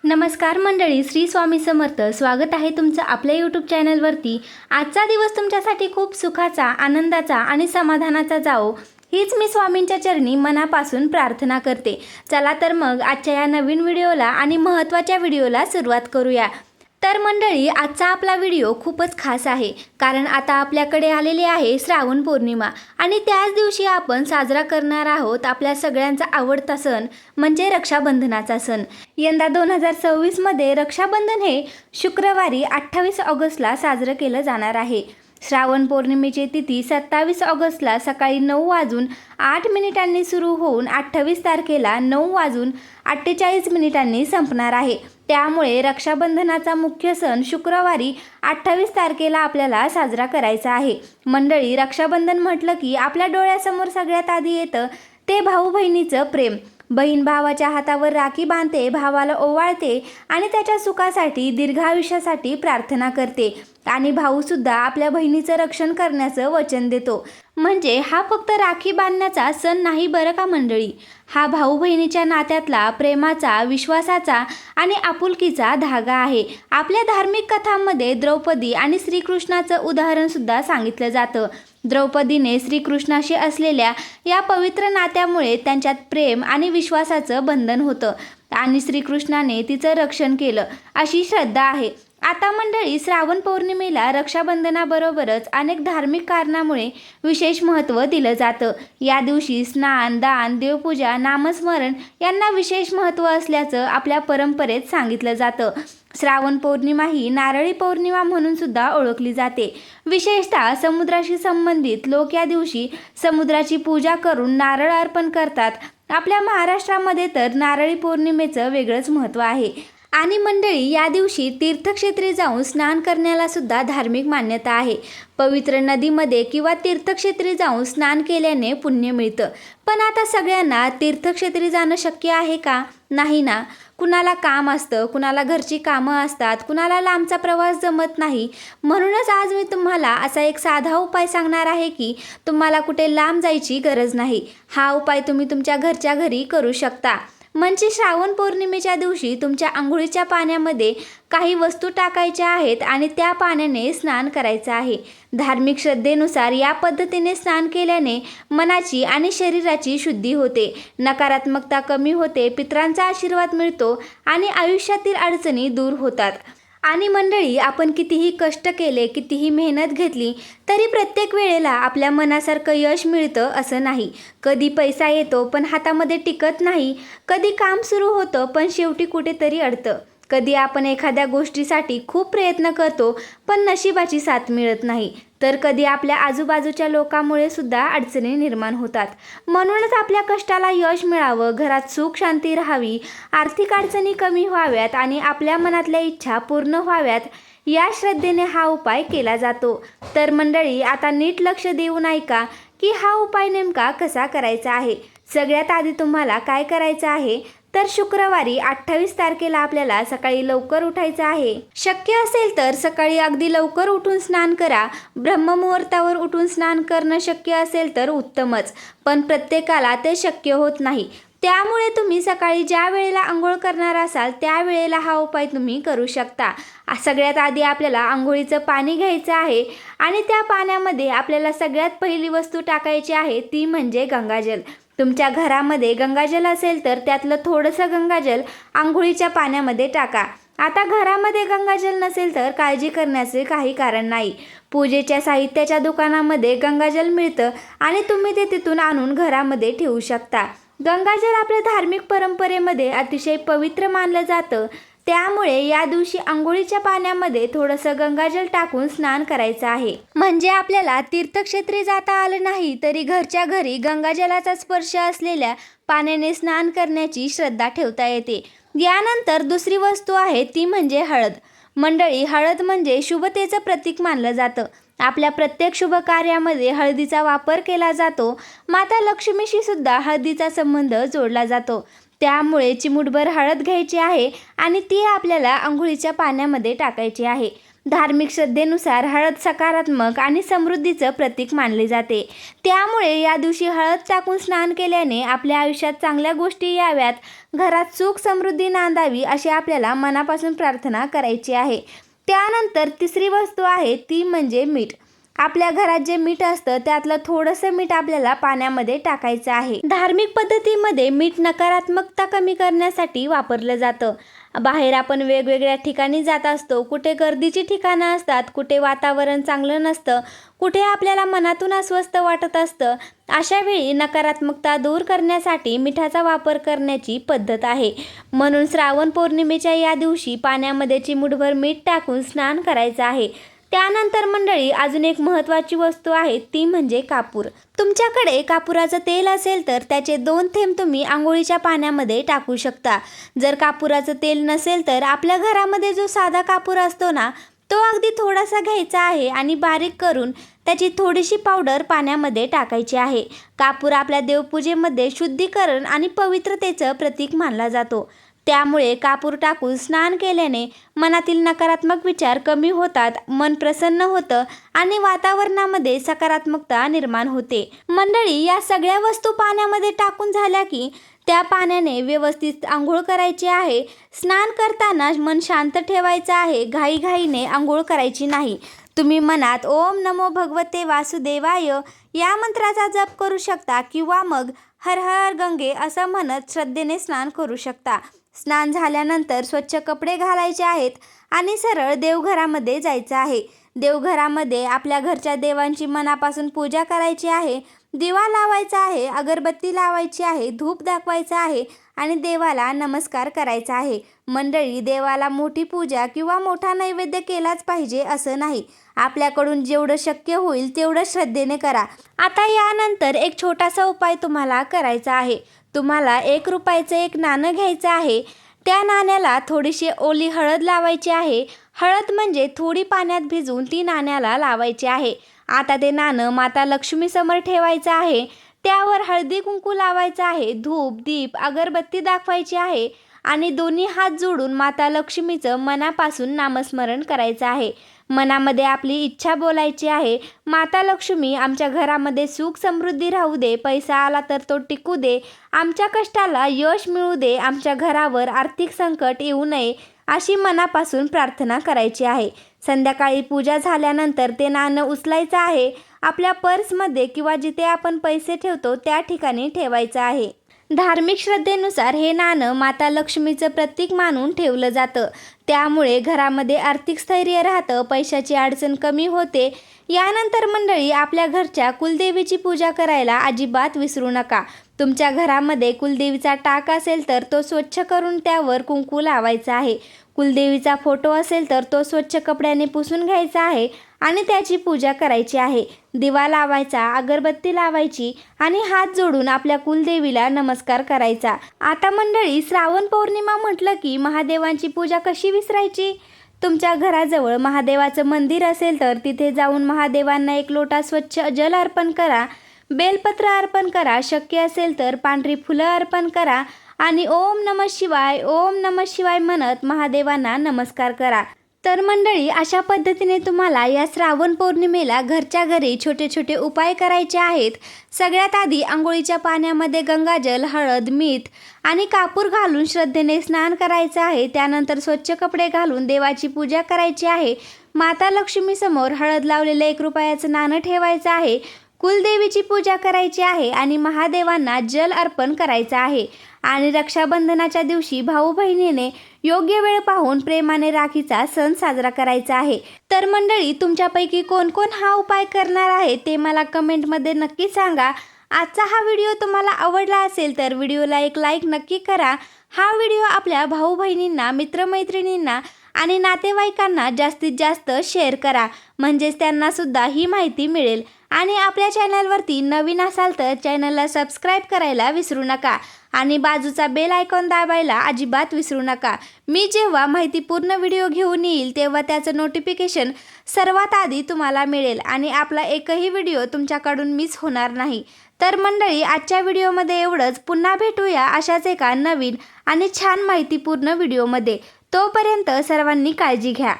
नमस्कार मंडळी, श्री स्वामी समर्थ. स्वागत आहे तुमचं आपल्या यूट्यूब चॅनलवरती. आजचा दिवस तुमच्यासाठी खूप सुखाचा, आनंदाचा आणि समाधानाचा जावो हीच मी स्वामींच्या चरणी मनापासून प्रार्थना करते. चला तर मग आजच्या या नवीन व्हिडिओला आणि महत्त्वाच्या व्हिडिओला सुरुवात करूया. तर मंडळी, आजचा आपला व्हिडिओ खूपच खास आहे, कारण आता आपल्याकडे आलेली आहे श्रावण पौर्णिमा आणि त्याच दिवशी आपण साजरा करणार आहोत आपल्या सगळ्यांचा आवडता सण म्हणजे रक्षाबंधनाचा सण. यंदा 2026 मध्ये रक्षाबंधन हे शुक्रवारी 28 ऑगस्टला साजरं केलं जाणार आहे. श्रावण पौर्णिमेची तिथी 27 ऑगस्टला सकाळी 9:08 सुरू होऊन 28 तारखेला 9:48 संपणार आहे. त्यामुळे रक्षाबंधनाचा मुख्य सण शुक्रवारी 28 तारखेला आपल्याला साजरा करायचा आहे. मंडळी, रक्षाबंधन म्हटलं की आपल्या डोळ्यासमोर सगळ्यात आधी येतं ते भाऊ बहिणीचं प्रेम. बहीण भावाच्या हातावर राखी बांधते, भावाला ओवाळते आणि त्याच्या सुखासाठी, दीर्घायुष्यासाठी प्रार्थना करते. आणि भाऊसुद्धा आपल्या बहिणीचं रक्षण करण्याचं वचन देतो. म्हणजे हा फक्त राखी बांधण्याचा सण नाही बरं का मंडळी, हा भाऊ बहिणीच्या नात्यातला प्रेमाचा, विश्वासाचा आणि आपुलकीचा धागा आहे. आपल्या धार्मिक कथांमध्ये द्रौपदी आणि श्रीकृष्णाचं उदाहरणसुद्धा सांगितलं जातं. द्रौपदीने श्रीकृष्णाशी असलेल्या या पवित्र नात्यामुळे त्यांच्यात प्रेम आणि विश्वासाचं बंधन होतं आणि श्रीकृष्णाने तिचं रक्षण केलं, अशी श्रद्धा आहे. आता मंडळी, श्रावण पौर्णिमेला रक्षाबंधनाबरोबरच अनेक धार्मिक कारणामुळे विशेष महत्त्व दिलं जातं. या दिवशी स्नान, दान, देवपूजा, नामस्मरण यांना विशेष महत्त्व असल्याचं आपल्या परंपरेत सांगितलं जातं. श्रावण पौर्णिमा ही नारळी पौर्णिमा म्हणून सुद्धा ओळखली जाते. विशेषतः समुद्राशी संबंधित लोक या दिवशी समुद्राची पूजा करून नारळ अर्पण करतात. आपल्या महाराष्ट्रामध्ये तर नारळी पौर्णिमेचं वेगळंच महत्त्व आहे. आणि मंडळी, या दिवशी तीर्थक्षेत्री जाऊन स्नान करण्याला सुद्धा धार्मिक मान्यता आहे. पवित्र नदीमध्ये किंवा तीर्थक्षेत्री जाऊन स्नान केल्याने पुण्य मिळतं. पण आता सगळ्यांना तीर्थक्षेत्री जाणं शक्य आहे का? नाही ना. कुणाला काम असतं, कुणाला घरची कामं असतात, कुणाला लांबचा प्रवास जमत नाही. म्हणूनच आज मी तुम्हाला असा एक साधा उपाय सांगणार आहे की तुम्हाला कुठे लांब जायची गरज नाही. हा उपाय तुम्ही तुमच्या घरच्या घरी करू शकता. म्हणजे श्रावण पौर्णिमेच्या दिवशी तुमच्या आंघोळीच्या पाण्यामध्ये काही वस्तू टाकायच्या आहेत आणि त्या पाण्याने स्नान करायचं आहे. धार्मिक श्रद्धेनुसार या पद्धतीने स्नान केल्याने मनाची आणि शरीराची शुद्धी होते, नकारात्मकता कमी होते, पितरांचा आशीर्वाद मिळतो आणि आयुष्यातील अडचणी दूर होतात. आणि मंडळी, आपण कितीही कष्ट केले, कितीही मेहनत घेतली तरी प्रत्येक वेळेला आपल्या मनासारखं यश मिळतं असं नाही. कधी पैसा येतो पण हातामध्ये टिकत नाही, कधी काम सुरू होतं पण शेवटी कुठेतरी अडतं, कधी आपण एखाद्या गोष्टीसाठी खूप प्रयत्न करतो पण नशिबाची साथ मिळत नाही, तर कधी आपल्या आजूबाजूच्या लोकांमुळे सुद्धा अडचणी निर्माण होतात. म्हणूनच आपल्या कष्टाला यश मिळावं, घरात सुख शांती राहावी, आर्थिक अडचणी कमी व्हाव्यात आणि आपल्या मनातल्या इच्छा पूर्ण व्हाव्यात, या श्रद्धेने हा उपाय केला जातो. तर मंडळी, आता नीट लक्ष देऊन ऐका की हा उपाय नेमका कसा करायचा आहे. सगळ्यात आधी तुम्हाला काय करायचं आहे तर शुक्रवारी 28 तारखेला आपल्याला सकाळी लवकर उठायचं आहे. शक्य असेल तर सकाळी अगदी लवकर उठून स्नान करा. ब्रह्ममुहूर्तावर उठून स्नान करणं शक्य असेल तर उत्तमच, पण प्रत्येकाला ते शक्य होत नाही. त्यामुळे तुम्ही सकाळी ज्या वेळेला आंघोळ करणार असाल त्या वेळेला हा उपाय तुम्ही करू शकता. सगळ्यात आधी आपल्याला आंघोळीचं पाणी घ्यायचं आहे आणि त्या पाण्यामध्ये आपल्याला सगळ्यात पहिली वस्तू टाकायची आहे ती म्हणजे गंगाजल. तुमच्या घरामध्ये गंगाजल असेल तर त्यातलं थोडंसं गंगाजल आंघोळीच्या पाण्यामध्ये टाका. आता घरामध्ये गंगाजल नसेल तर काळजी करण्याचे काही कारण नाही. पूजेच्या साहित्याच्या दुकानामध्ये गंगाजल मिळतं आणि तुम्ही ते तिथून आणून घरामध्ये ठेवू शकता. गंगाजल आपल्या धार्मिक परंपरेमध्ये अतिशय पवित्र मानलं जातं. त्यामुळे या दिवशी आंघोळीच्या पाण्यामध्ये थोडंसं गंगाजल टाकून स्नान करायचं आहे. म्हणजे आपल्याला तीर्थक्षेत्री जाता आलं नाही तरी घरच्या घरी गंगाजलाचा स्पर्श असलेल्या पाण्याने स्नान करण्याची श्रद्धा ठेवता येते. यानंतर दुसरी वस्तू आहे ती म्हणजे हळद. मंडळी, हळद म्हणजे शुभतेचं प्रतीक मानलं जातं. आपल्या प्रत्येक शुभ कार्यामध्ये हळदीचा वापर केला जातो. माता लक्ष्मीशी सुद्धा हळदीचा संबंध जोडला जातो. त्यामुळे चिमूटभर हळद घ्यायची आहे आणि ती आपल्याला आंघोळीच्या पाण्यामध्ये टाकायची आहे. धार्मिक श्रद्धेनुसार हळद सकारात्मक आणि समृद्धीचं प्रतीक मानले जाते. त्यामुळे या दिवशी हळद टाकून स्नान केल्याने आपल्या आयुष्यात चांगल्या गोष्टी याव्यात, घरात सुख समृद्धी नांदावी अशी आपल्याला मनापासून प्रार्थना करायची आहे. त्यानंतर तिसरी वस्तू आहे ती म्हणजे मीठ. आपल्या घरात जे मीठ असतं त्यातलं थोडंसं मीठ आपल्याला पाण्यामध्ये टाकायचं आहे. धार्मिक पद्धतीमध्ये मीठ नकारात्मकता कमी करण्यासाठी वापरलं जातं. बाहेर आपण वेगवेगळ्या ठिकाणी जात असतो, कुठे गर्दीची ठिकाणं असतात, कुठे वातावरण चांगलं नसतं, कुठे आपल्याला मनातून अस्वस्थ वाटत असतं. अशा वेळी नकारात्मकता दूर करण्यासाठी मिठाचा वापर करण्याची पद्धत आहे. म्हणून श्रावण पौर्णिमेच्या या दिवशी पाण्यामध्ये चिमूटभर मीठ टाकून स्नान करायचं आहे. त्यानंतर मंडळी अजून एक महत्त्वाची वस्तू आहे ती म्हणजे कापूर. तुमच्याकडे कापुराचं तेल असेल तर त्याचे 2 थेंब तुम्ही आंघोळीच्या पाण्यामध्ये टाकू शकता. जर कापुराचं तेल नसेल तर आपल्या घरामध्ये जो साधा कापूर असतो ना, तो अगदी थोडासा घ्यायचा आहे आणि बारीक करून त्याची थोडीशी पावडर पाण्यामध्ये टाकायची आहे. कापूर आपल्या देवपूजेमध्ये शुद्धीकरण आणि पवित्रतेचं प्रतीक मानला जातो. त्यामुळे कापूर टाकून स्नान केल्याने मनातील नकारात्मक विचार कमी होतात, मन प्रसन्न होतं आणि वातावरणामध्ये सकारात्मकता निर्माण होते. मंडळी, या सगळ्या वस्तू पाण्यामध्ये टाकून झाल्या की त्या पाण्याने व्यवस्थित आंघोळ करायची आहे. स्नान करताना मन शांत ठेवायचं आहे, घाईघाईने आंघोळ करायची नाही. तुम्ही मनात ओम नमो भगवते वासुदेवाय या मंत्राचा जप करू शकता किंवा मग हर हर गंगे असं म्हणत श्रद्धेने स्नान करू शकता. स्नान झाल्यानंतर स्वच्छ कपडे घालायचे आहेत आणि सरळ देवघरामध्ये जायचं आहे. देवघरामध्ये आपल्या घरच्या देवांची मनापासून पूजा करायची आहे. दिवा लावायचा आहे, अगरबत्ती लावायची आहे, धूप दाखवायचा आहे आणि देवाला नमस्कार करायचा आहे. मंडळी, देवाला मोठी पूजा किंवा मोठा नैवेद्य केलाच पाहिजे असं नाही. आपल्याकडून जेवढं शक्य होईल तेवढं श्रद्धेने करा. आता यानंतर एक छोटासा उपाय तुम्हाला करायचा आहे. तुम्हाला 1 रुपयाचं एक नाणं घ्यायचं आहे. त्या नाण्याला थोडीशी ओली हळद लावायची आहे. हळद म्हणजे थोडी पाण्यात भिजवून ती नाण्याला लावायची आहे. आता ते नाणं माता लक्ष्मीसमोर ठेवायचं आहे. त्यावर हळदी कुंकू लावायचं आहे, धूप दीप अगरबत्ती दाखवायची आहे आणि दोन्ही हात जोडून माता लक्ष्मीचं मनापासून नामस्मरण करायचं आहे. मनामध्ये आपली इच्छा बोलायची आहे. माता लक्ष्मी, आमच्या घरामध्ये सुख समृद्धी राहू दे, पैसा आला तर तो टिकू दे, आमच्या कष्टाला यश मिळू दे, आमच्या घरावर आर्थिक संकट येऊ नये अशी मनापासून प्रार्थना करायची आहे. संध्याकाळी पूजा झाल्यानंतर ते नाणं उचलायचं आहे. आपल्या पर्समध्ये किंवा जिथे आपण पैसे ठेवतो त्या ठिकाणी ठेवायचं आहे. धार्मिक श्रद्धेनुसार हे नाणं माता लक्ष्मीचं प्रतीक मानून ठेवलं जातं. त्यामुळे घरामध्ये आर्थिक स्थैर्य राहतं, पैशाची अडचण कमी होते. यानंतर मंडळी, आपल्या घरच्या कुलदेवीची पूजा करायला अजिबात विसरू नका. तुमच्या घरामध्ये कुलदेवीचा टाक असेल तर तो स्वच्छ करून त्यावर कुंकू लावायचा आहे. कुलदेवीचा फोटो असेल तर तो स्वच्छ कपड्याने पुसून घ्यायचा आहे आणि त्याची पूजा करायची आहे. दिवा लावायचा, अगरबत्ती लावायची आणि हात जोडून आपल्या कुलदेवीला नमस्कार करायचा. आता मंडळी, श्रावण पौर्णिमा म्हटलं की महादेवांची पूजा कशी विसरायची? तुमच्या घराजवळ महादेवाचं मंदिर असेल तर तिथे जाऊन महादेवांना 1 लोटा स्वच्छ जल अर्पण करा, बेलपत्र अर्पण करा, शक्य असेल तर पांढरी फुलं अर्पण करा आणि ओम नमः शिवाय, ओम नमः शिवाय म्हणत महादेवांना नमस्कार करा. तर मंडळी, अशा पद्धतीने तुम्हाला या श्रावण पौर्णिमेला घरच्या घरी छोटे छोटे उपाय करायचे आहेत. सगळ्यात आधी आंघोळीच्या पाण्यामध्ये गंगाजल, हळद, मीठ आणि कापूर घालून श्रद्धेने स्नान करायचं आहे. त्यानंतर स्वच्छ कपडे घालून देवाची पूजा करायची आहे. माता लक्ष्मीसमोर हळद लावलेलं 1 रुपयाचं नाणं ठेवायचं आहे. कुलदेवीची पूजा करायची आहे आणि महादेवांना जल अर्पण करायचं आहे. आणि रक्षाबंधनाच्या दिवशी भाऊ बहिणीने योग्य वेळ पाहून प्रेमाने राखीचा सण साजरा करायचा आहे. तर मंडळी, तुमच्यापैकी कोण कोण हा उपाय करणार आहे ते मला कमेंटमध्ये नक्की सांगा. आजचा हा व्हिडिओ तुम्हाला आवडला असेल तर व्हिडिओला एक लाईक नक्की करा. हा व्हिडिओ आपल्या भाऊ बहिणींना, मित्रमैत्रिणींना आणि नातेवाईकांना जास्तीत जास्त शेअर करा, म्हणजेच त्यांना सुद्धा ही माहिती मिळेल. आणि आपल्या चॅनलवरती नवीन असाल तर चॅनलला सबस्क्राईब करायला विसरू नका आणि बाजूचा बेल आयकॉन दाबायला अजिबात विसरू नका. मी जेव्हा माहितीपूर्ण व्हिडिओ घेऊन येईल तेव्हा त्याचं नोटिफिकेशन सर्वात आधी तुम्हाला मिळेल आणि आपला एकही व्हिडिओ तुमच्याकडून मिस होणार नाही. तर मंडळी, आजच्या व्हिडिओमध्ये एवढंच. पुन्हा भेटूया अशाच एका नवीन आणि छान माहितीपूर्ण व्हिडिओमध्ये. तोपर्यंत सर्वांनी काळजी घ्या.